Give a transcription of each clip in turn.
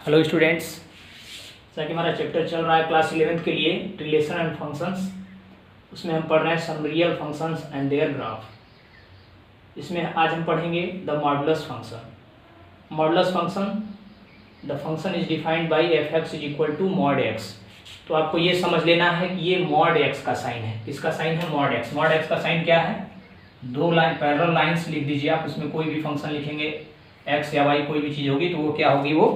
Hello students, जैसा कि हमारा चैप्टर चल रहा है क्लास 11th के लिए रिलेशन एंड फंक्शंस। उसमें हम पढ़ रहे हैं some real functions and their graph. इसमें आज हम पढ़ेंगे the modulus function. Modulus function, the function is defined by f x is equal to mod x. तो आपको ये समझ लेना है कि ये मॉड एक्स का साइन है। किसका साइन है? Mod x. मॉड एक्स का साइन क्या है? दो लाइन पैरेलल लाइंस लिख दीजिए आप। उसमें कोई भी फंक्शन लिखेंगे, एक्स या वाई कोई भी चीज़ होगी तो वो क्या होगी? वो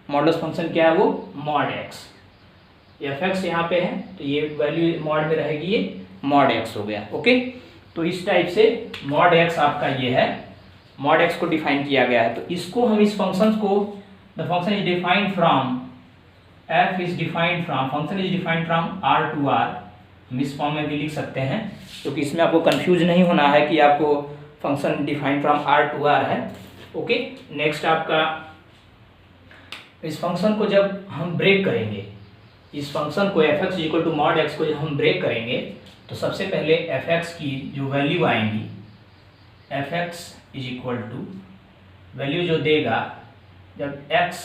मॉडुलस फंक्शन क्या है? वो मॉड एक्स। एफ एक्स यहाँ पे है तो ये वैल्यू मॉड में रहेगी, ये मॉड एक्स हो गया। ओके, तो इस टाइप से मॉड एक्स आपका ये है, मॉड एक्स को डिफाइन किया गया है। तो इसको हम इस फंक्शन को, the function is defined from, f is defined from, function is defined from r to r. हम इस फॉर्म में भी लिख सकते हैं क्योंकि इसमें आपको कंफ्यूज नहीं होना है कि आपको function defined from r to r है। ओके, नेक्स्ट आपका इस फंक्शन को जब हम ब्रेक करेंगे, इस फंक्शन को f x equal to mod x को जब हम ब्रेक करेंगे तो सबसे पहले एफ एक्स की जो वैल्यू आएंगी, f x is equal to value जो देगा जब एक्स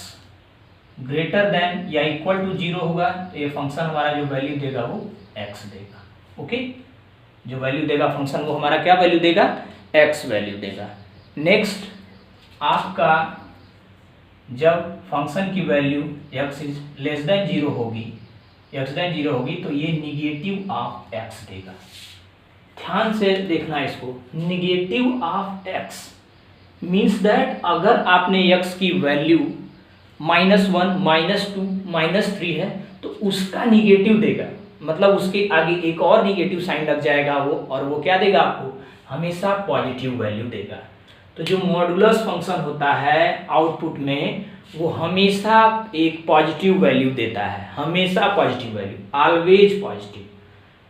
ग्रेटर देन या इक्वल टू 0 होगा तो ये फंक्शन हमारा जो वैल्यू देगा वो एक्स देगा। ओके, जो वैल्यू देगा फंक्शन वो हमारा क्या वैल्यू देगा? एक्स वैल्यू देगा। नेक्स्ट आपका जब फंक्शन की value x is less than 0 होगी, x देन 0 होगी तो ये निगेटिव ऑफ x देगा। ध्यान से देखना इसको, negative of x means that अगर आपने x की वैल्यू -1, -2, -3 है तो उसका निगेटिव देगा, मतलब उसके आगे एक और निगेटिव साइन लग जाएगा वो, और वो क्या देगा आपको? हमेशा पॉजिटिव वैल्यू देगा। तो जो मॉडुलस फंक्शन होता है आउटपुट में वो हमेशा एक पॉजिटिव वैल्यू देता है, हमेशा पॉजिटिव वैल्यू, ऑलवेज पॉजिटिव।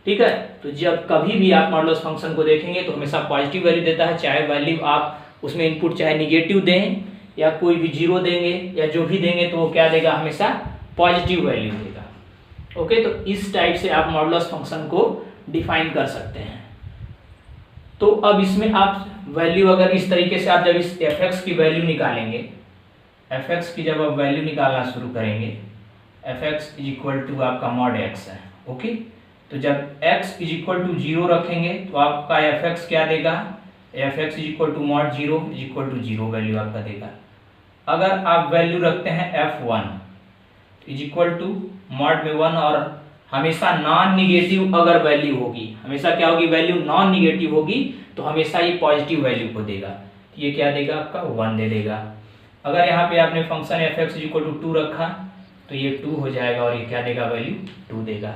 ठीक है, तो जब कभी भी आप मॉडुलस फंक्शन को देखेंगे तो हमेशा पॉजिटिव वैल्यू देता है, चाहे वैल्यू आप उसमें इनपुट चाहे निगेटिव दें या कोई भी 0 देंगे या जो भी देंगे तो वो क्या देगा? हमेशा पॉजिटिव वैल्यू देगा। ओके, तो इस टाइप से आप मॉडुलस फंक्शन को डिफाइन कर सकते हैं। तो अब इसमें आप वैल्यू अगर इस तरीके से आप जब इस एफ एक्स की वैल्यू निकालेंगे, एफ एक्स की जब आप वैल्यू निकालना शुरू करेंगे, f x is equal to आपका मॉड एक्स है। ओके, तो जब एक्स इज इक्वल टू 0 रखेंगे तो आपका एफ एक्स क्या देगा? F x is equal to mod 0 is equal to 0 value आपका देगा। अगर आप वैल्यू रखते हैं f1 is equal to mod में 1 और हमेशा नॉन निगेटिव अगर वैल्यू होगी, हमेशा क्या होगी? वैल्यू नॉन निगेटिव होगी तो हमेशा ये पॉजिटिव वैल्यू को देगा। तो ये क्या देगा? आपका 1 दे देगा। अगर यहाँ पे आपने function f x equal to 2 रखा तो ये 2 हो जाएगा और ये क्या देगा? वैल्यू 2 देगा।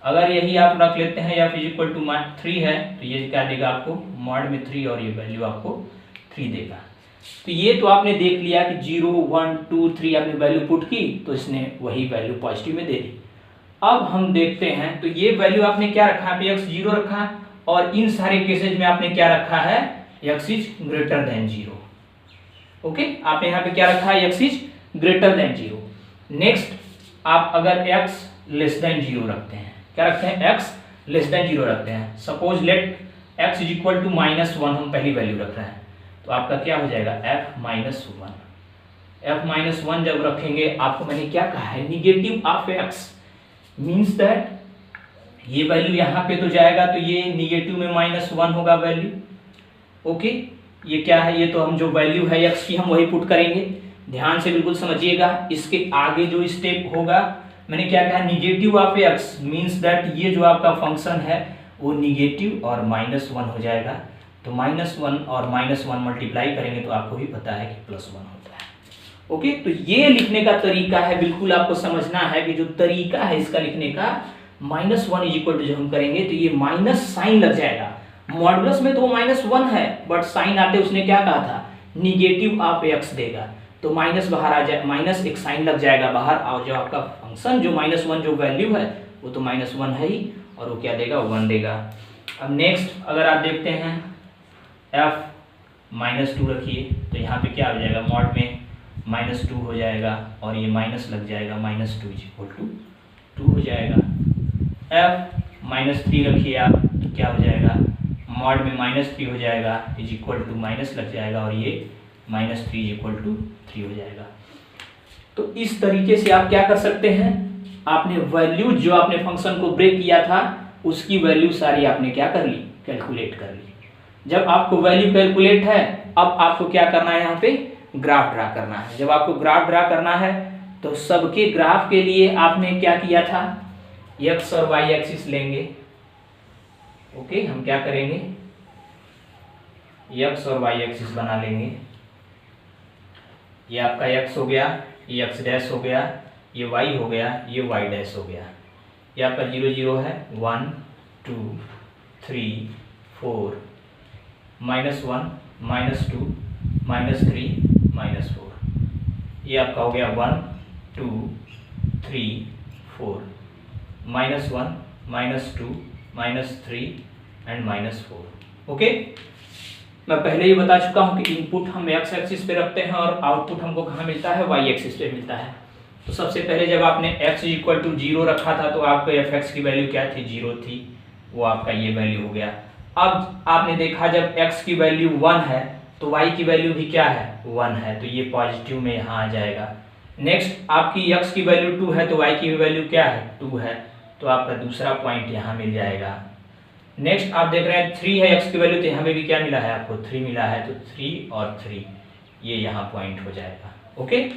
अगर यही आप रख लेते हैं एफ इक्वल टू 3 है तो ये क्या देगा आपको? मॉड में 3 और ये वैल्यू आपको 3 देगा। तो ये तो आपने देख लिया कि 0, 1, 2, 3 आपने वैल्यू पुट की तो इसने वही वैल्यू पॉजिटिव में दे दी। अब हम देखते हैं तो ये वैल्यू आपने क्या रखा है? एक्स 0 रखा है और इन सारे केसेज में आपने क्या रखा है? X is greater than 0। Okay, आपने यहाँ पे क्या रखा है? X is greater than 0। Next आप अगर एक्स लेस देन 0 रखते हैं, क्या रखते हैं? एक्स लेस देन 0 रखते हैं। Suppose let x is equal to -1 हम पहली वैल्यू रख रहे हैं तो आपका क्या हो जाएगा? f-1। f-1 जब रखेंगे आपको मैंने क्या कहा है? Negative of x means that ये वैल्यू यहाँ पे तो जाएगा तो ये निगेटिव में -1 होगा वैल्यू। ओके, ये क्या है? ये तो हम जो वैल्यू है एक्स की हम वही पुट करेंगे। ध्यान से बिल्कुल समझिएगा, इसके आगे जो स्टेप होगा मैंने क्या कहा? Negative of x means that ये जो आपका फंक्शन है वो निगेटिव और -1 हो जाएगा। तो -1 और -1 मल्टीप्लाई करेंगे तो आपको भी पता है कि +1 होता है। ओके, तो ये लिखने का तरीका है, बिल्कुल आपको समझना है कि जो तरीका है इसका लिखने का, -1 इज इक्वल टू जब हम करेंगे तो ये माइनस साइन लग जाएगा। मॉडुलस में तो -1 है बट साइन आते उसने क्या कहा था? निगेटिव ऑफ एक्स देगा। तो माइनस बाहर आ जाए, माइनस एक साइन लग जाएगा बाहर, और जो आपका फंक्शन जो -1 जो वैल्यू है वो तो -1 है ही और वो क्या देगा? 1 देगा। अब नेक्स्ट अगर आप देखते हैं f-2 रखिए तो यहाँ पे क्या हो जाएगा? मॉड में -2 हो जाएगा और ये माइनस लग जाएगा, -2 इज इक्वल टू 2 हो जाएगा। f-3 रखिए आप तो क्या हो जाएगा? मॉड में -3 हो जाएगा इज इक्वल टू माइनस लग जाएगा और ये -3 इज इक्वल टू 3 हो जाएगा। तो इस तरीके से आप क्या कर सकते हैं, आपने वैल्यू जो आपने फंक्शन को ब्रेक किया था उसकी वैल्यू सारी आपने क्या कर ली, कैलकुलेट कर ली। जब आपको वैल्यू कैलकुलेट है, अब आपको क्या करना है, यहाँ पे ग्राफ ड्रा करना है। जब आपको ग्राफ ड्रा करना है तो सबके ग्राफ के लिए आपने क्या किया था, एक्स और वाई एक्सिस लेंगे। ओके, हम क्या करेंगे, एक्स और वाई एक्सिस बना लेंगे। ये आपका एक्स हो गया, ये एक्स डैश हो गया, ये वाई हो गया, ये वाई डैश हो गया। ये आपका 0 0 है, 1 2 3 4 -1 -2 -3 -4। ये आपका हो गया 1 2 3 4 -1 -2 -3 एंड -4। ओके, मैं पहले ही बता चुका हूं कि इनपुट हम एक्स एक्सिस पे रखते हैं और आउटपुट हमको कहाँ मिलता है, वाई एक्सिस पे मिलता है। तो सबसे पहले जब आपने x इक्वल टू 0 रखा था तो आपको f(x) की वैल्यू क्या थी, 0 थी, वो आपका ये वैल्यू हो गया। अब आपने देखा जब x की वैल्यू 1 है तो y की वैल्यू भी क्या है, 1 है, तो ये पॉजिटिव में यहाँ आ जाएगा। नेक्स्ट आपकी x की वैल्यू 2 है तो y की वैल्यू क्या है, 2 है, तो आपका दूसरा पॉइंट यहाँ मिल जाएगा। नेक्स्ट आप देख रहे हैं 3 है x की वैल्यू, तो यहाँ पे भी क्या मिला है आपको, 3 मिला है, तो 3 और 3 ये यहाँ पॉइंट हो जाएगा। ओके,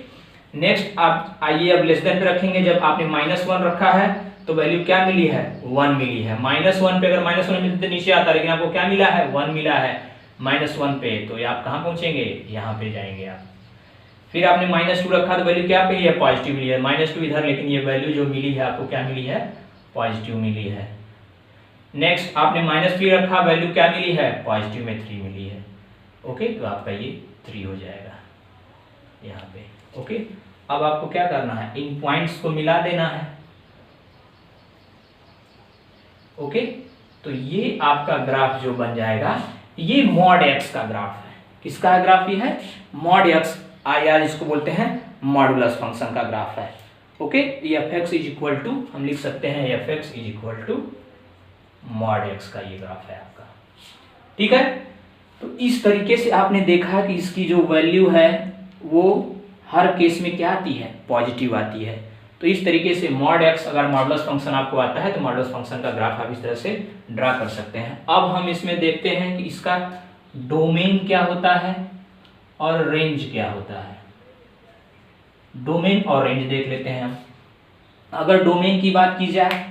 नेक्स्ट आप आइए अब लेस देन पे रखेंगे। जब आपने -1 रखा है तो वैल्यू क्या मिली है, 1 मिली है। -1 पे अगर -1 मिलते तो नीचे आता, लेकिन आपको क्या मिला है, 1 मिला है -1 पे, तो ये आप कहाँ पहुंचेंगे, यहाँ पे जाएंगे आप। फिर आपने -2 रखा तो वैल्यू क्या मिली है, पॉजिटिव मिली है, -2 इधर, लेकिन ये वैल्यू जो मिली है आपको क्या मिली है, पॉजिटिव मिली है। नेक्स्ट आपने -3 रखा, वैल्यू क्या मिली है, पॉजिटिव में 3 मिली है। ओके, तो आपका ये 3 हो जाएगा यहाँ पे। ओके, अब आपको क्या करना है, इन पॉइंट्स को मिला देना है। ओके, तो ये आपका ग्राफ जो बन जाएगा, ये मॉड x का ग्राफ है। किसका ग्राफ ये है, मॉड x, या जिसको बोलते हैं मॉडुलस फंक्शन का ग्राफ है। Okay, f(x) is equal to, हम लिख सकते हैं f(x) is equal to mod x का ये ग्राफ है आपका। ठीक है, तो इस तरीके से आपने देखा कि इसकी जो वैल्यू है वो हर केस में क्या आती है, पॉजिटिव आती है। तो इस तरीके से मॉड x, अगर मॉडुलस फंक्शन आपको आता है तो मॉडुलस फंक्शन का ग्राफ आप इस तरह से ड्रा कर सकते हैं। अब हम इसमें देखते हैं कि इसका डोमेन क्या होता है और रेंज क्या होता है। डोमेन और रेंज देख लेते हैं हम। अगर डोमेन की बात की जाए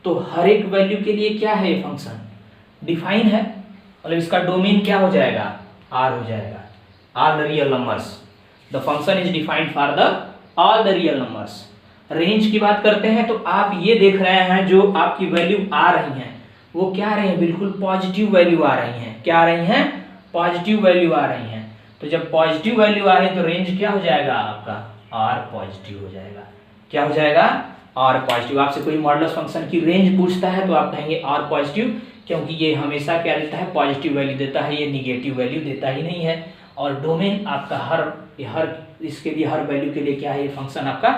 तो हर एक वैल्यू के लिए क्या है, ये फंक्शन डिफाइन है, मतलब इसका डोमेन क्या हो जाएगा, r हो जाएगा, all the real numbers. The function is defined for the all the real numbers. Range की बात करते हैं तो आप ये देख रहे हैं जो आपकी वैल्यू आ रही हैं वो क्या आ रही है, बिल्कुल पॉजिटिव वैल्यू आ रही हैं। क्या आ रही हैं, पॉजिटिव वैल्यू आ रही हैं। तो जब पॉजिटिव वैल्यू आ रही है तो रेंज क्या हो जाएगा आपका, r पॉजिटिव हो जाएगा। क्या हो जाएगा, r पॉजिटिव। आपसे कोई मॉडुलस फंक्शन की रेंज पूछता है तो आप कहेंगे r पॉजिटिव, क्योंकि ये हमेशा क्या देता है, पॉजिटिव वैल्यू देता है, ये निगेटिव वैल्यू देता ही नहीं है। और डोमेन आपका हर इसके लिए, हर वैल्यू के लिए क्या है, ये फंक्शन आपका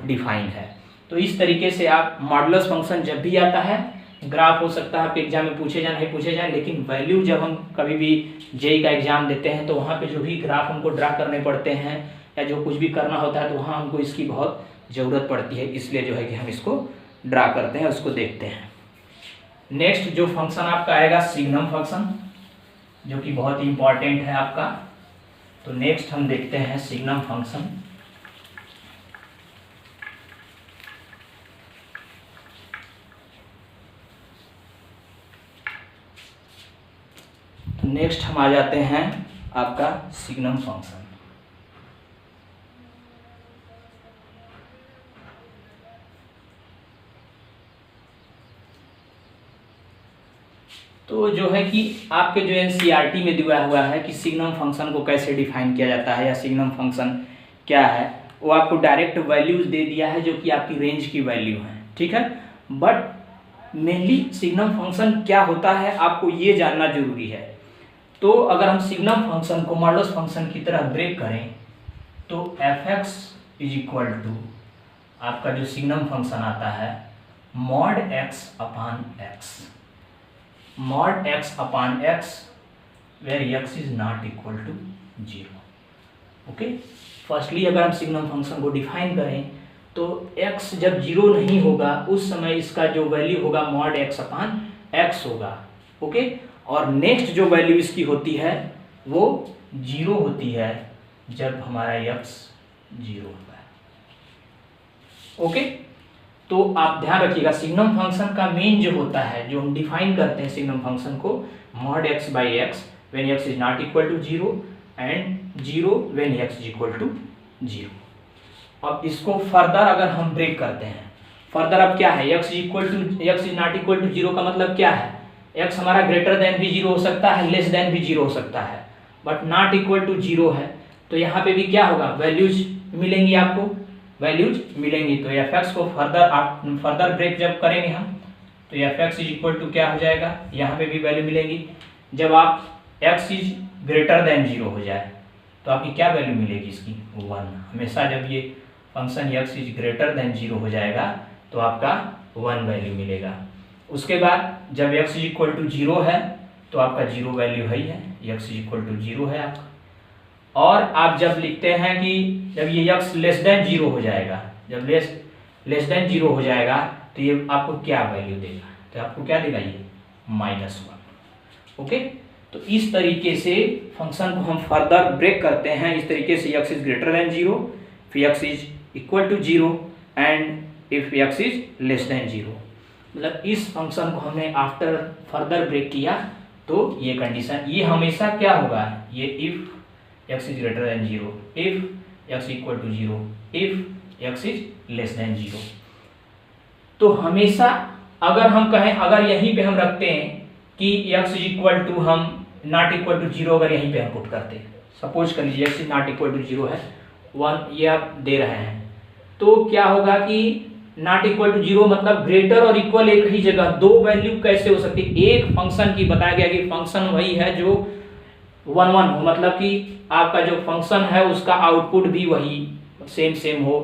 डिफाइंड है। तो इस तरीके से आप मॉडुलस फंक्शन जब भी आता है, ग्राफ हो सकता है आपके एग्जाम में पूछे जाए नहीं पूछे जाए, लेकिन वैल्यू जब हम कभी भी जेईई का एग्जाम देते हैं तो वहाँ पे जो भी ग्राफ हमको ड्रा करने पड़ते हैं या जो कुछ भी करना होता है तो वहाँ हमको इसकी बहुत ज़रूरत पड़ती है, इसलिए जो है कि हम इसको ड्रा करते हैं, उसको देखते हैं। नेक्स्ट जो फंक्शन आपका आएगा सिग्नम फंक्शन, जो कि बहुत इंपॉर्टेंट है आपका। तो नेक्स्ट हम देखते हैं सिग्नम फंक्शन। तो नेक्स्ट हम आ जाते हैं आपका सिग्नम फंक्शन। तो जो है कि आपके जो एनसीईआरटी में दिया हुआ है कि सिग्नम फंक्शन को कैसे डिफाइन किया जाता है या सिग्नम फंक्शन क्या है, वो आपको डायरेक्ट वैल्यूज दे दिया है जो कि आपकी रेंज की वैल्यू है। ठीक है, बट मेनली सिग्नम फंक्शन क्या होता है आपको ये जानना जरूरी है। तो अगर हम सिग्नम फंक्शन को मॉडुलस फंक्शन की तरह ब्रेक करें तो f(x) इज इक्वल टू आपका जो सिग्नम फंक्शन आता है mod x upon x, mod x upon x where x is not equal to 0. Okay, firstly अगर हम सिग्नम फंक्शन को डिफाइन करें तो x जब 0 नहीं होगा उस समय इसका जो वैल्यू होगा मॉड x अपान x होगा। ओके, और नेक्स्ट जो वैल्यू इसकी होती है वो 0 होती है जब हमारा x 0 होता है। ओके, तो आप ध्यान रखिएगा सिग्नम फंक्शन का मेन जो होता है, जो हम डिफाइन करते हैं सिग्नम फंक्शन को, mod x by x when x is not equal to 0 and 0 when x is equal to 0। अब इसको फर्दर अगर हम ब्रेक करते हैं, फर्दर अब क्या है, x is not equal to 0 का मतलब क्या है, x हमारा ग्रेटर देन भी 0 हो सकता है, लेस देन भी 0 हो सकता है, बट नॉट इक्वल टू 0 है। तो यहाँ पे भी क्या होगा, वैल्यूज मिलेंगी, आपको वैल्यूज मिलेंगी। तो fx को फर्दर ब्रेक जब करेंगे हम तो fx इज इक्वल टू क्या हो जाएगा, यहाँ पे भी वैल्यू मिलेंगी। जब आप x इज ग्रेटर देन 0 हो जाए तो आपकी क्या वैल्यू मिलेगी इसकी, 1। हमेशा जब ये function x is greater than 0 हो जाएगा तो आपका 1 वैल्यू मिलेगा। उसके बाद जब x इज इक्वल टू 0 है तो आपका 0 वैल्यू है ही है, x इज इक्वल टू 0 है आपका। और आप जब लिखते हैं कि जब ये x लेस देन 0 हो जाएगा, जब लेस देन 0 हो जाएगा तो ये आपको क्या वैल्यू देगा, तो आपको क्या देगा, ये -1। ओके, तो इस तरीके से फंक्शन को हम फर्दर ब्रेक करते हैं। इस तरीके से x इज ग्रेटर देन 0, फिर x is equal to 0 and if x is less than 0। मतलब इस फंक्शन को हमने आफ्टर फर्दर ब्रेक किया तो ये कंडीशन, ये हमेशा क्या होगा, ये if x is greater than 0, if x equal to 0, if x is less than 0। तो हमेशा अगर हम कहें, अगर यहीं पे हम रखते हैं कि x इज इक्वल टू, हम नॉट इक्वल टू 0 अगर यहीं पे हम पुट करते हैं, सपोज कर लीजिए x is not equal to 0 है, 1 ये आप दे रहे हैं, तो क्या होगा कि नॉट इक्वल टू 0 मतलब ग्रेटर और इक्वल एक ही जगह, दो वैल्यू कैसे हो सकती है, एक फंक्शन की बताया गया कि फंक्शन वही है जो 1 1 हो, मतलब कि आपका जो फंक्शन है उसका आउटपुट भी वही सेम हो,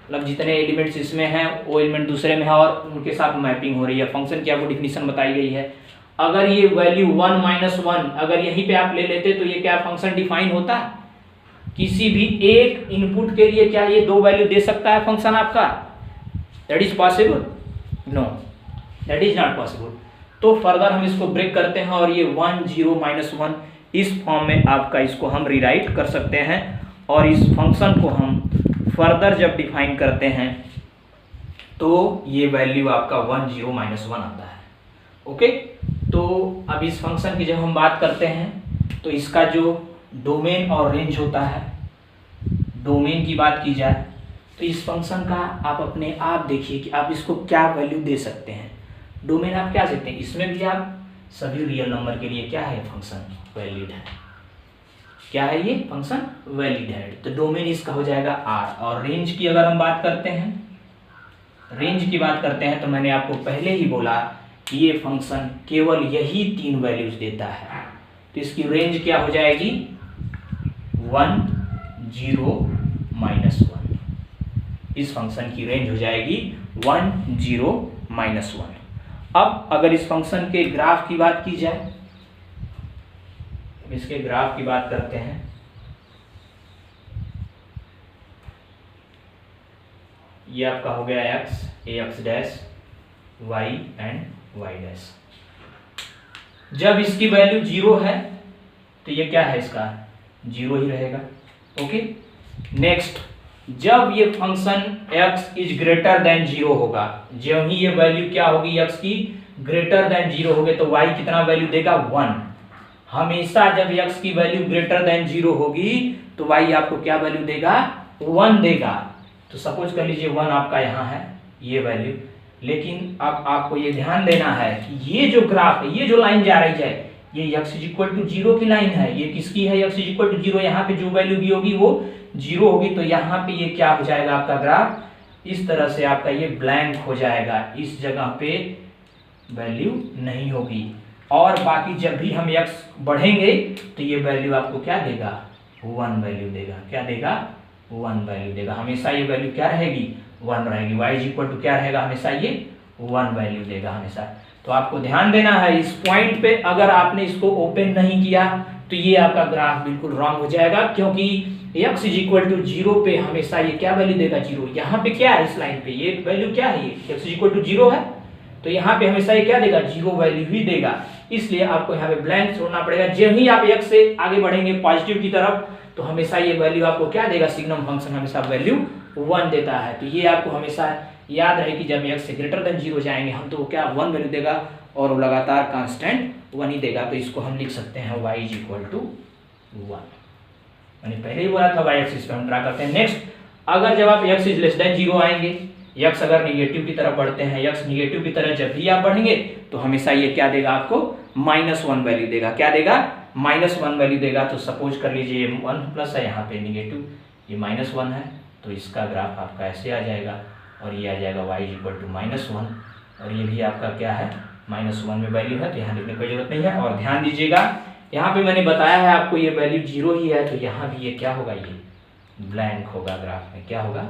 मतलब जितने एलिमेंट्स इसमें हैं वो एलिमेंट दूसरे में है और उनके साथ मैपिंग हो रही है। फंक्शन की आपको डिफिनीशन बताई गई है। अगर ये वैल्यू 1 -1 अगर यहीं पे आप ले लेते तो ये क्या फंक्शन डिफाइन होता, किसी भी एक इनपुट के लिए क्या ये दो वैल्यू दे सकता है फंक्शन आपका, that is possible, know that is not possible. तो फर्दर हम इसको ब्रेक करते हैं और ये 1 0 -1 इस फॉर्म में आपका इसको हम रीराइट कर सकते हैं और इस फंक्शन को हम फर्दर जब डिफाइन करते हैं तो ये वैल्यू आपका 1 0 -1 आता है। ओके, तो अब इस फंक्शन की जब हम बात करते हैं तो इसका जो डोमेन और रेंज होता है, डोमेन की बात की जाए तो इस फंक्शन का आप अपने आप देखिए कि आप इसको क्या वैल्यू दे सकते हैं। डोमेन आप क्या सकते हैं, इसमें भी आप सभी रियल नंबर के लिए क्या है फंक्शन वैलिड है, क्या है ये फंक्शन वैलिड है। तो डोमेन इसका हो जाएगा R। और रेंज की अगर हम बात करते हैं, रेंज की बात करते हैं तो मैंने आपको पहले ही बोला कि ये फंक्शन केवल यही 3 वैल्यूज देता है, तो इसकी रेंज क्या हो जाएगी 1 0 -1। इस फंक्शन की रेंज हो जाएगी 1 0 -1। अब अगर इस फंक्शन के ग्राफ की बात की जाए, इसके ग्राफ की बात करते हैं, ये आपका हो गया x dash y and y dash. जब इसकी वैल्यू 0 है तो ये क्या है, इसका 0 ही रहेगा। ओके, नेक्स्ट जब ये function x is greater than 0 होगा, जब ही ये वैल्यू क्या होगी x की ग्रेटर देन 0 होगी तो y कितना वैल्यू देगा 1। हमेशा जब x की वैल्यू ग्रेटर देन 0 होगी तो y आपको क्या वैल्यू देगा 1 देगा। तो सपोज कर लीजिए 1 आपका यहाँ है ये वैल्यू, लेकिन अब आपको ये ध्यान देना है कि ये जो ग्राफ है, ये जो लाइन जा रही है, ये x इज इक्वल टू 0 की लाइन है। ये किसकी है, x इज इक्वल टू 0, यहाँ पे जो वैल्यू भी होगी वो 0 होगी। तो यहाँ पे ये क्या हो जाएगा, आपका ग्राफ इस तरह से आपका ये ब्लैंक हो जाएगा, इस जगह पे वैल्यू नहीं होगी। और बाकी जब भी हम x बढ़ेंगे तो ये वैल्यू आपको क्या देगा 1 वैल्यू देगा, क्या देगा 1 वैल्यू देगा। हमेशा ये वैल्यू क्या रहेगी 1 रहेगी। y इज इक्वल टू क्या रहेगा, हमेशा ये 1 वैल्यू देगा हमेशा। तो आपको ध्यान देना है इस पॉइंट पे, अगर आपने इसको ओपन नहीं किया तो ये आपका ग्राफ बिल्कुल रॉन्ग हो जाएगा, क्योंकि x इज इक्वल टू 0 पे हमेशा ये क्या वैल्यू देगा, 0। यहाँ पे क्या है, इस लाइन पे ये वैल्यू क्या है, ये x इज इक्वल टू 0 है, तो यहाँ पे हमेशा ये क्या देगा, 0 वैल्यू ही देगा। इसलिए आपको यहाँ पे ब्लैंक छोड़ना पड़ेगा। जब ही आप x से आगे बढ़ेंगे पॉजिटिव की तरफ, तो हमेशा ये वैल्यू आपको क्या देगा, सिग्नम फंक्शन हमेशा वैल्यू 1 देता है। तो ये आपको हमेशा याद रहे कि जब x से ग्रेटर देन 0 जाएंगे हम, तो वो क्या 1 वैल्यू देगा और वो लगातार कांस्टेंट 1 ही देगा। तो इसको हम लिख सकते हैं y इज इक्वल टू 1। मैंने पहले ही बोला था y एक्सिस पे हम ड्रा करते हैं। नेक्स्ट, अगर जब आप x इज लेस देन 0 आएंगे, x अगर निगेटिव की तरफ बढ़ते हैं, x निगेटिव की तरफ जब भी आप बढ़ेंगे, तो हमेशा ये क्या देगा आपको, -1 वैल्यू देगा। क्या देगा, -1 वैल्यू देगा। तो सपोज कर लीजिए ये 1 प्लस है, यहाँ पे निगेटिव, ये -1 है, तो इसका ग्राफ आपका ऐसे आ जाएगा और ये आ जाएगा y इज इक्वल टू -1, और ये भी आपका क्या है, -1 में वैल्यू है, तो यहाँ लिखने की जरूरत नहीं है। और ध्यान दीजिएगा, यहाँ पे मैंने बताया है आपको ये वैल्यू 0 ही है, तो यहाँ भी ये क्या होगा, ये ब्लैंक होगा, ग्राफ में क्या होगा,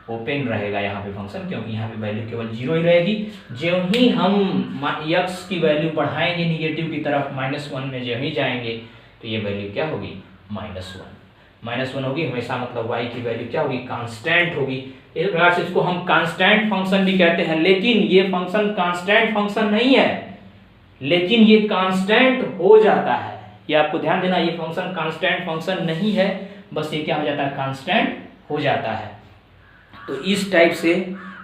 ओपन रहेगा यहाँ पे फंक्शन, क्योंकि यहाँ पे वैल्यू केवल 0 ही रहेगी। जो ही हम x की वैल्यू बढ़ाएंगे निगेटिव की तरफ, -1 में जब ही जाएंगे, तो ये वैल्यू क्या होगी, -1 होगी हमेशा, मतलब y की वैल्यू क्या होगी, कांस्टेंट होगी। इस प्रकार से इसको हम कांस्टेंट फंक्शन भी कहते हैं। लेकिन ये फंक्शन कांस्टेंट फंक्शन नहीं है, लेकिन ये कांस्टेंट हो जाता है। ये आपको ध्यान देना, ये फंक्शन कांस्टेंट फंक्शन नहीं है, बस ये क्या हो जाता है, कांस्टेंट हो जाता है। तो इस टाइप से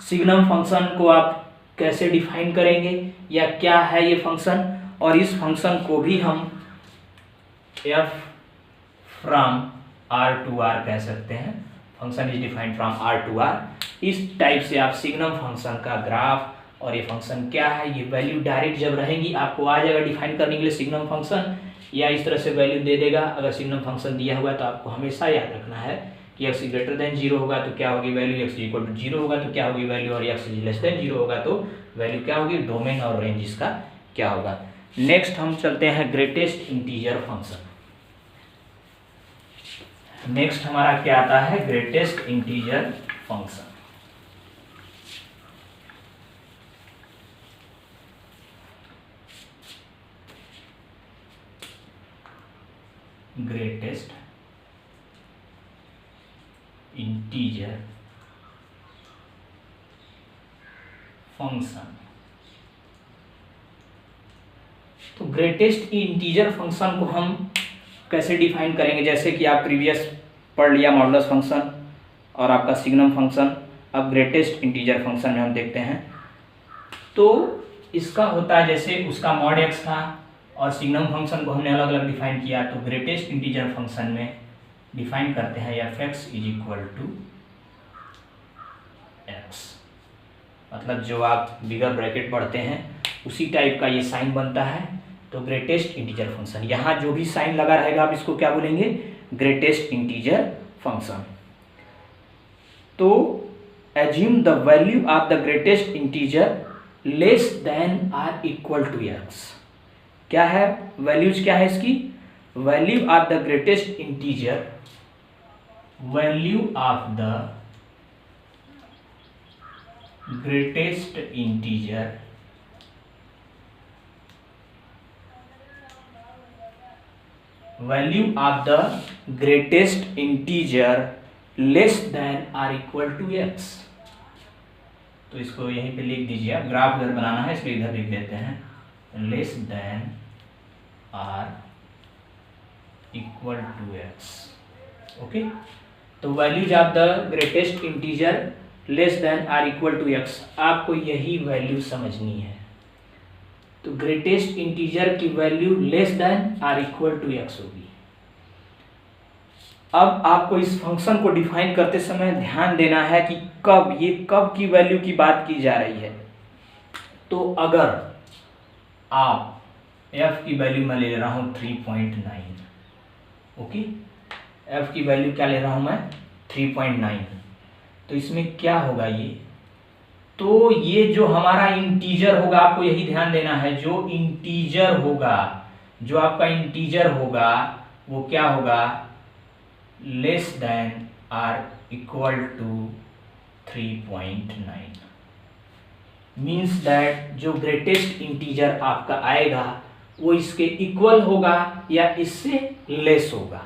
सिग्नम फंक्शन को आप कैसे डिफाइन करेंगे, या क्या है ये फंक्शन, और इस फंक्शन को भी हम f from r to r कह सकते हैं। Function is defined from r to r। इस टाइप से आप सिग्नम फंक्शन का ग्राफ और ये फंक्शन क्या है, ये वैल्यू डायरेक्ट जब रहेंगी आपको आ जाएगा डिफाइन करने के लिए सिग्नम फंक्शन, या इस तरह से वैल्यू दे देगा। अगर सिग्नम फंक्शन दिया हुआ है तो आपको हमेशा याद रखना है कि x ग्रेटर देन 0 होगा तो क्या होगी वैल्यू, x इक्वल टू 0 होगा तो क्या होगी वैल्यू, और x लेस देन 0 होगा तो वैल्यू क्या होगी, डोमेन और रेंज इसका क्या होगा। नेक्स्ट हम चलते हैं ग्रेटेस्ट इंटीजर फंक्शन। नेक्स्ट हमारा क्या आता है, greatest integer function. Greatest integer function. तो ग्रेटेस्ट इंटीजर फंक्शन को हम कैसे डिफाइन करेंगे, जैसे कि आप प्रीवियस पढ़ लिया मॉडुलस फंक्शन और आपका सिग्नम फंक्शन। अब ग्रेटेस्ट इंटीजर फंक्शन में हम देखते हैं, तो इसका होता है जैसे उसका मॉड x था और सिग्नम फंक्शन को हमने अलग अलग डिफाइन किया। तो ग्रेटेस्ट इंटीजर फंक्शन में डिफाइन करते हैं f(x) is equal to x, मतलब जो आप बिगर ब्रैकेट पढ़ते हैं उसी टाइप का ये साइन बनता है। तो ग्रेटेस्ट इंटीजर फंक्शन, यहाँ जो भी साइन लगा रहेगा आप इसको क्या बोलेंगे, ग्रेटेस्ट इंटीजर फंक्शन। तो assume the value of the greatest integer less than or equal to x। क्या है वैल्यूज, क्या है इसकी value of the greatest integer, value of the greatest integer value of the greatest integer less than or equal to x। तो इसको यहीं पे लिख दीजिए, आप ग्राफ इधर बनाना है इसलिए इधर लिख देते हैं, less than or equal to x। Okay, तो values of the greatest integer less than or equal to x, आपको यही वैल्यू समझनी है। तो ग्रेटेस्ट इंटीजर की value less than or equal to x होगी। अब आपको इस फंक्शन को डिफाइन करते समय ध्यान देना है कि कब, ये कब की वैल्यू की बात की जा रही है। तो अगर आप f की वैल्यू मैं ले रहा हूँ 3.9, ओके, f की वैल्यू क्या ले रहा हूँ मैं 3.9, तो इसमें क्या होगा ये, तो ये जो हमारा इंटीजर होगा, आपको यही ध्यान देना है, जो इंटीजर होगा, जो आपका इंटीजर होगा वो क्या होगा, less than or equal to 3.9। Means that जो ग्रेटेस्ट इंटीजर आपका आएगा वो इसके इक्वल होगा या इससे लेस होगा।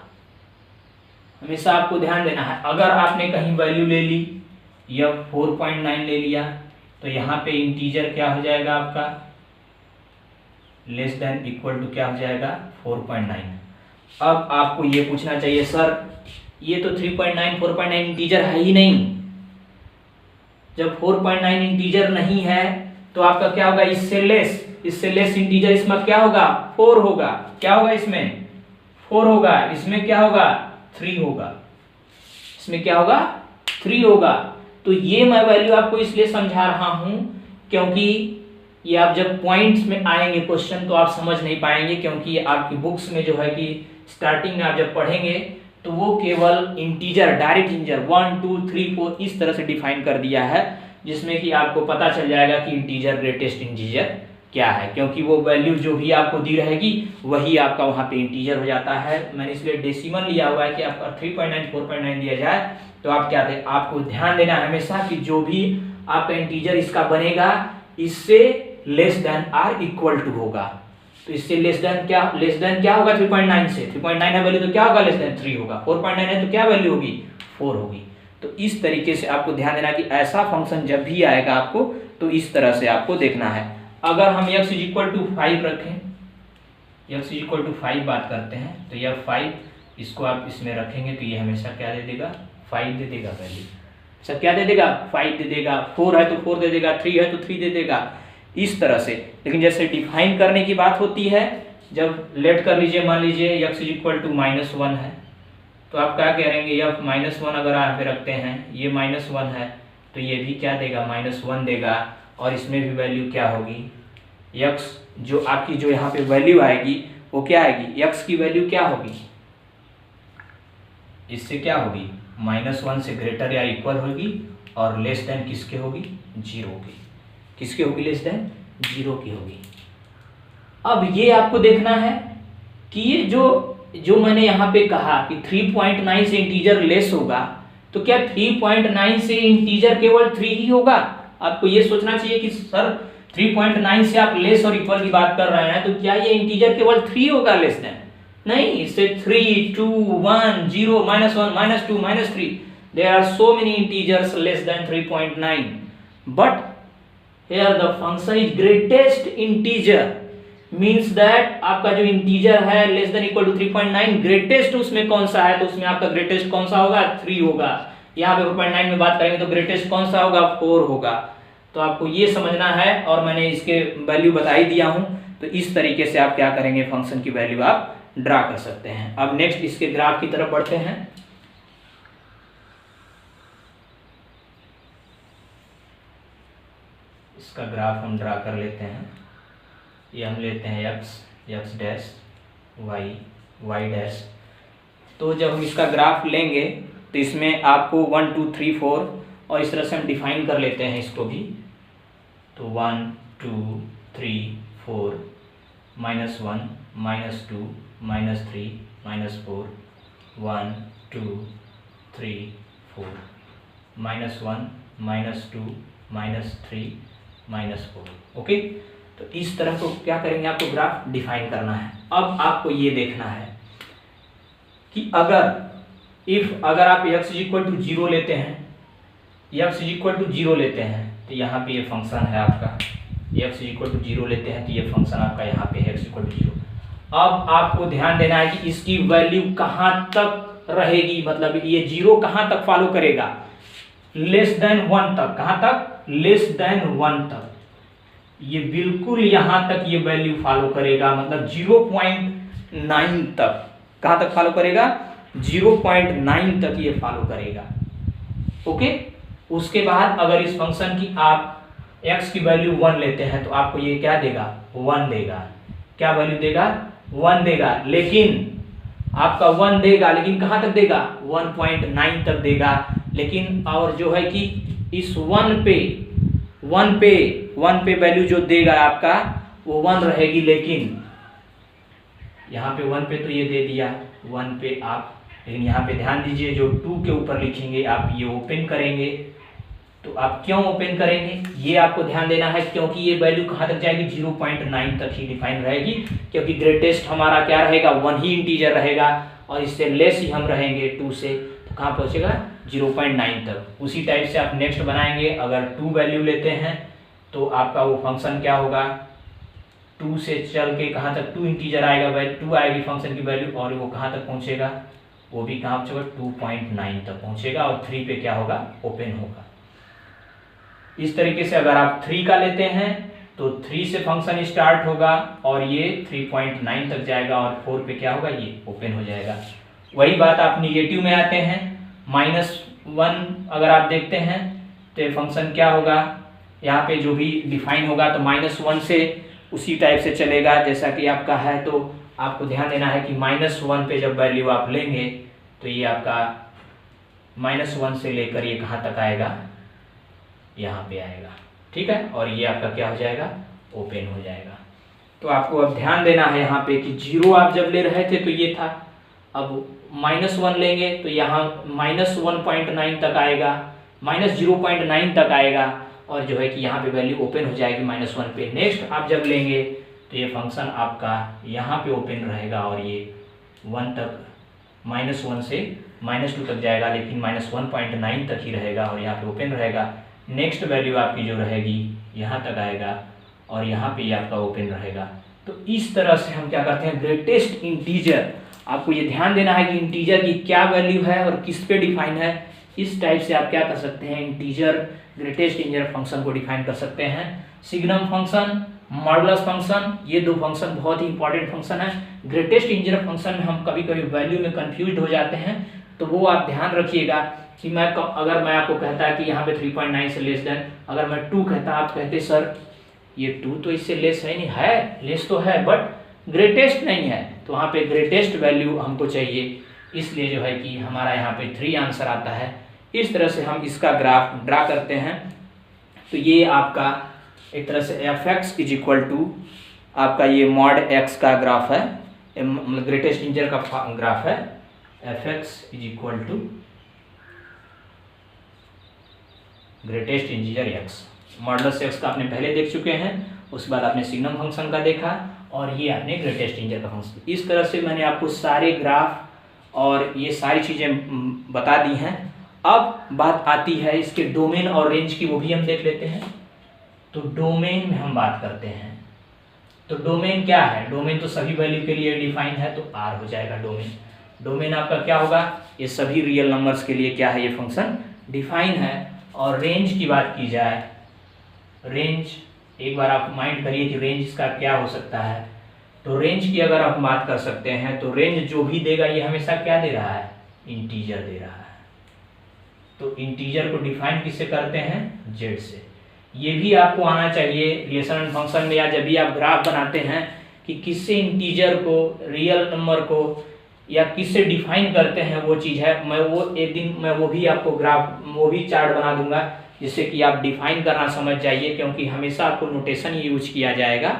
हमेशा आपको ध्यान देना है। अगर आपने कहीं वैल्यू ले ली या 4.9 ले लिया तो यहाँ पे इंटीजर क्या हो जाएगा आपका, लेस देन इक्वल टू क्या हो जाएगा 4.9। अब आपको ये पूछना चाहिए सर ये तो 3.9 4.9 इंटीजर है ही नहीं। जब 4.9 इंटीजर नहीं है तो आपका क्या होगा, इससे लेस इंटीजर इसमें क्या होगा 4 होगा। क्या होगा इसमें 4 होगा, इसमें क्या होगा 3 होगा, इसमें क्या होगा 3 होगा। तो ये मैं वैल्यू आपको इसलिए समझा रहा हूं क्योंकि ये आप जब पॉइंट्स में आएंगे क्वेश्चन तो आप समझ नहीं पाएंगे, क्योंकि ये आपकी बुक्स में जो है कि स्टार्टिंग में आप जब पढ़ेंगे तो वो केवल इंटीजर, डायरेक्ट इंटीजर 1 2 3 4 इस तरह से डिफाइन कर दिया है, जिसमें कि आपको पता चल जाएगा कि इंटीजर ग्रेटेस्ट इंटीजर क्या है, क्योंकि वो वैल्यू जो भी आपको दी रहेगी वही आपका वहाँ पे इंटीजर हो जाता है। मैंने इसलिए डेसिमल लिया हुआ है कि आपका 3.9 4.9 दिया जाए तो आप क्या थे, आपको ध्यान देना हमेशा कि जो भी आपका इंटीजर इसका बनेगा इससे less than or equal to होगा। तो इससे लेस देन क्या होगा 3.9 से, 3.9 है वैल्यू तो क्या होगा लेस देन 3 होगा, 4.9 है तो क्या वैल्यू होगी 4 होगी। तो इस तरीके से आपको ध्यान देना कि ऐसा फंक्शन जब भी आएगा आपको तो इस तरह से आपको देखना है। अगर हम x इक्वल टू 5 रखें, x इक्वल टू 5 बात करते हैं तो यह 5 इसको आप इसमें रखेंगे तो ये हमेशा क्या दे देगा 5 दे देगा वैल्यू। सर क्या दे देगा 5 दे देगा, 4 है तो 4 दे देगा, 3 है तो 3 दे देगा, इस तरह से। लेकिन जैसे डिफाइन करने की बात होती है, जब लेट कर लीजिए, मान लीजिए x इक्वल टू -1 है तो आप क्या करेंगे, f -1 अगर यहाँ पे रखते हैं, ये -1 है तो ये भी क्या देगा -1 देगा, और इसमें भी वैल्यू क्या होगी x, जो आपकी जो यहाँ पे वैल्यू आएगी वो क्या आएगी, x की वैल्यू क्या होगी, इससे क्या होगी -1 से ग्रेटर या इक्वल होगी, और लेस देन किसके होगी 0 की, किसके होगी लेस देन 0 की होगी। अब ये आपको देखना है कि ये जो मैंने यहाँ पे कहा कि 3.9 से इंटीजर लेस होगा, तो क्या 3.9 से इंटीजर केवल 3 ही होगा। आपको ये सोचना चाहिए कि सर 3.9 से आप लेस और इक्वल की बात कर रहे हैं तो क्या ये इंटीजर केवल 3 होगा लेस देन, नहीं, इससे 3 2 1 0 -1 -2 -3, there are so many integers less than 3.9, but here the function is greatest integer, means that आपका जो इंटीजर है less than equal to 3.9, greatest उसमें कौन सा है, तो उसमें आपका ग्रेटेस्ट कौन सा होगा 3 होगा। यहाँ पे 4.9 में बात करेंगे तो ग्रेटेस्ट कौन सा होगा 4 होगा। तो आपको ये समझना है, और मैंने इसके वैल्यू बता ही दिया हूँ। तो इस तरीके से आप क्या करेंगे, फंक्शन की वैल्यू आप ड्रा कर सकते हैं। अब नेक्स्ट इसके ग्राफ की तरफ बढ़ते हैं। इसका ग्राफ हम ड्रा कर लेते हैं। ये हम लेते हैं x डैश y डैश। तो जब हम इसका ग्राफ लेंगे तो इसमें आपको 1 2 3 4 और इस तरह से हम डिफाइन कर लेते हैं इसको भी। तो 1 2 3 4 -1 -2 -3 -4 1 2 3 4 -1 -2 -3 -4। ओके, तो इस तरह को क्या करेंगे, आपको ग्राफ डिफाइन करना है। अब आपको ये देखना है कि अगर आप x इक्वल टू 0 लेते हैं, x इक्वल टू 0 लेते हैं तो यहाँ पे ये फंक्शन है आपका, x इक्वल टू 0 लेते हैं तो ये फंक्शन आपका यहाँ पे है x इक्वल टू 0। अब आपको ध्यान देना है कि इसकी वैल्यू कहाँ तक रहेगी, मतलब ये 0 कहाँ तक फॉलो करेगा, लेस देन 1 तक। कहाँ तक, लेस देन 1 तक। ये बिल्कुल यहाँ तक ये वैल्यू फॉलो करेगा, मतलब 0.9 तक। कहाँ तक फॉलो करेगा, 0.9 तक ये फॉलो करेगा। ओके, उसके बाद अगर इस फंक्शन की आप x की वैल्यू 1 लेते हैं तो आपको ये क्या देगा 1 देगा। क्या वैल्यू देगा 1 देगा, लेकिन आपका 1 देगा, लेकिन कहाँ तक देगा 1.9 तक देगा। लेकिन और जो है कि इस 1 पे वैल्यू जो देगा आपका वो 1 रहेगी, लेकिन यहाँ पे 1 पे तो ये दे दिया 1 पे आप, लेकिन यहाँ पे ध्यान दीजिए जो 2 के ऊपर लिखेंगे आप ये ओपन करेंगे तो आप क्यों ओपन करेंगे ये आपको ध्यान देना है, क्योंकि ये वैल्यू कहाँ तक जाएगी 0.9 तक ही डिफाइन रहेगी, क्योंकि ग्रेटेस्ट हमारा क्या रहेगा 1 ही इंटीजर रहेगा और इससे लेस ही हम रहेंगे 2 से, तो कहाँ पहुँचेगा 0.9 तक। उसी टाइप से आप नेक्स्ट बनाएंगे, अगर 2 वैल्यू लेते हैं तो आपका वो फंक्शन क्या होगा 2 से चल के कहाँ तक 2 इंटीजर आएगा, 2 आएगी फंक्शन की वैल्यू और वो कहाँ तक पहुँचेगा, वो भी कहाँ पहुँचेगा 2.9 तक पहुँचेगा और 3 पे क्या होगा ओपन होगा। इस तरीके से अगर आप 3 का लेते हैं तो 3 से फंक्शन स्टार्ट होगा और ये 3.9 तक जाएगा और 4 पे क्या होगा ये ओपन हो जाएगा। वही बात आप निगेटिव में आते हैं, -1 अगर आप देखते हैं तो ये फंक्शन क्या होगा, यहाँ पे जो भी डिफाइन होगा तो -1 से उसी टाइप से चलेगा जैसा कि आपका है। तो आपको ध्यान देना है कि -1 पे जब वैल्यू आप लेंगे तो ये आपका -1 से लेकर ये कहाँ तक आएगा, यहाँ पे आएगा, ठीक है, और ये आपका क्या हो जाएगा ओपन हो जाएगा। तो आपको अब ध्यान देना है यहाँ पे कि 0 आप जब ले रहे थे तो ये था, अब -1 लेंगे तो यहाँ -1.9 तक आएगा, -0.9 तक आएगा और जो है कि यहाँ पे वैल्यू ओपन हो जाएगी -1 पे। नेक्स्ट आप जब लेंगे तो ये फंक्शन आपका यहाँ पे ओपन रहेगा और ये 1 तक -1 से -2 तक जाएगा, लेकिन -1.9 तक ही रहेगा और यहाँ पे ओपन रहेगा। नेक्स्ट वैल्यू आपकी जो रहेगी यहाँ तक आएगा और यहाँ पे आपका ओपन रहेगा। तो इस तरह से हम क्या करते हैं ग्रेटेस्ट इंटीजर, आपको ये ध्यान देना है कि इंटीजर की क्या वैल्यू है और किस पे डिफाइन है। इस टाइप से आप क्या कर सकते हैं इंटीजर ग्रेटेस्ट इंटीजर फंक्शन को डिफाइन कर सकते हैं। सिग्नम फंक्शन, मॉडुलस फंक्शन, ये 2 फंक्शन बहुत ही इंपॉर्टेंट फंक्शन है। ग्रेटेस्ट इंटीजर फंक्शन में हम कभी कभी वैल्यू में कंफ्यूज हो जाते हैं, तो वो आप ध्यान रखिएगा कि अगर मैं आपको कहता कि यहाँ पे 3.9 से लेस देन, अगर मैं 2 कहता आप कहते सर ये 2 तो इससे लेस है नहीं, है लेस तो है बट ग्रेटेस्ट नहीं है, तो वहाँ पे ग्रेटेस्ट वैल्यू हमको चाहिए, इसलिए जो है कि हमारा यहाँ पे 3 आंसर आता है। इस तरह से हम इसका ग्राफ ड्रा करते हैं। तो ये आपका एक तरह से f(x) = आपका ये mod x का ग्राफ है, मतलब ग्रेटेस्ट इंटीजर का ग्राफ है। f(x) = greatest integer x, modulus x का आपने पहले देख चुके हैं, उसके बाद आपने सिग्नम फंक्शन का देखा और ये आपने ग्रेटेस्ट इंटीजर का फंक्शन। इस तरह से मैंने आपको सारे ग्राफ और ये सारी चीज़ें बता दी हैं। अब बात आती है इसके डोमेन और रेंज की, वो भी हम देख लेते हैं। तो डोमेन में हम बात करते हैं, तो डोमेन क्या है, डोमेन तो सभी वैल्यू के लिए डिफाइन है, तो R हो जाएगा डोमेन। डोमेन आपका क्या होगा, ये सभी रियल नंबर्स के लिए क्या है ये फंक्शन डिफाइन है। और रेंज की बात की जाए, रेंज एक बार आप माइंड करिए कि रेंज इसका क्या हो सकता है। तो रेंज की अगर आप बात कर सकते हैं तो रेंज जो भी देगा ये हमेशा क्या दे रहा है, इंटीजर दे रहा है। तो इंटीजर को डिफाइन किससे करते हैं, z से। ये भी आपको आना चाहिए रिलेशन एंड फंक्शन में, या जब भी आप ग्राफ बनाते हैं कि किससे इंटीजर को, रियल नंबर को या किससे डिफाइन करते हैं, वो चीज़ है। मैं वो एक दिन मैं वो भी आपको ग्राफ, वो भी चार्ट बना दूंगा जिससे कि आप डिफाइन करना समझ जाइए, क्योंकि हमेशा आपको नोटेशन ही यूज किया जाएगा।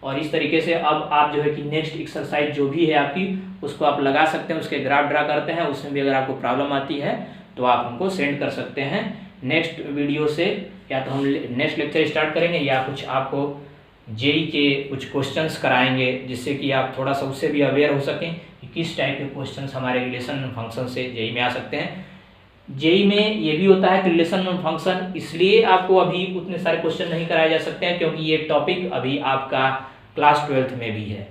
और इस तरीके से अब आप जो है कि नेक्स्ट एक्सरसाइज जो भी है आपकी उसको आप लगा सकते हैं, उसके ग्राफ ड्रा करते हैं। उसमें भी अगर आपको प्रॉब्लम आती है तो आप हमको सेंड कर सकते हैं नेक्स्ट वीडियो से, या तो हम नेक्स्ट लेक्चर स्टार्ट करेंगे या कुछ आपको जेई के कुछ क्वेश्चंस कराएंगे, जिससे कि आप थोड़ा सा उससे भी अवेयर हो सकें कि किस टाइप के क्वेश्चंस हमारे रिलेशन फंक्शन से जेई में आ सकते हैं। जेई में ये भी होता है कि रिलेशन फंक्शन इसलिए आपको अभी उतने सारे क्वेश्चन नहीं कराए जा सकते हैं क्योंकि ये टॉपिक अभी आपका क्लास 12th में भी है।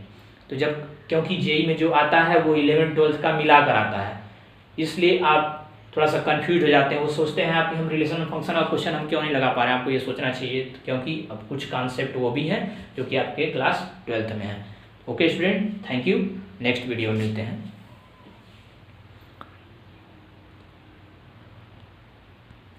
तो जब क्योंकि जेई में जो आता है वो 11th 12th का मिला कर आता है, इसलिए आप थोड़ा सा कंफ्यूज हो जाते हैं। वो सोचते हैं आप कि हम रिलेशन फंक्शन और क्वेश्चन हम क्यों नहीं लगा पा रहे हैं। आपको ये सोचना चाहिए क्योंकि अब कुछ कॉन्सेप्ट वो भी हैं जो कि आपके क्लास 12th में है। Okay student, thank you. Next video में मिलते हैं।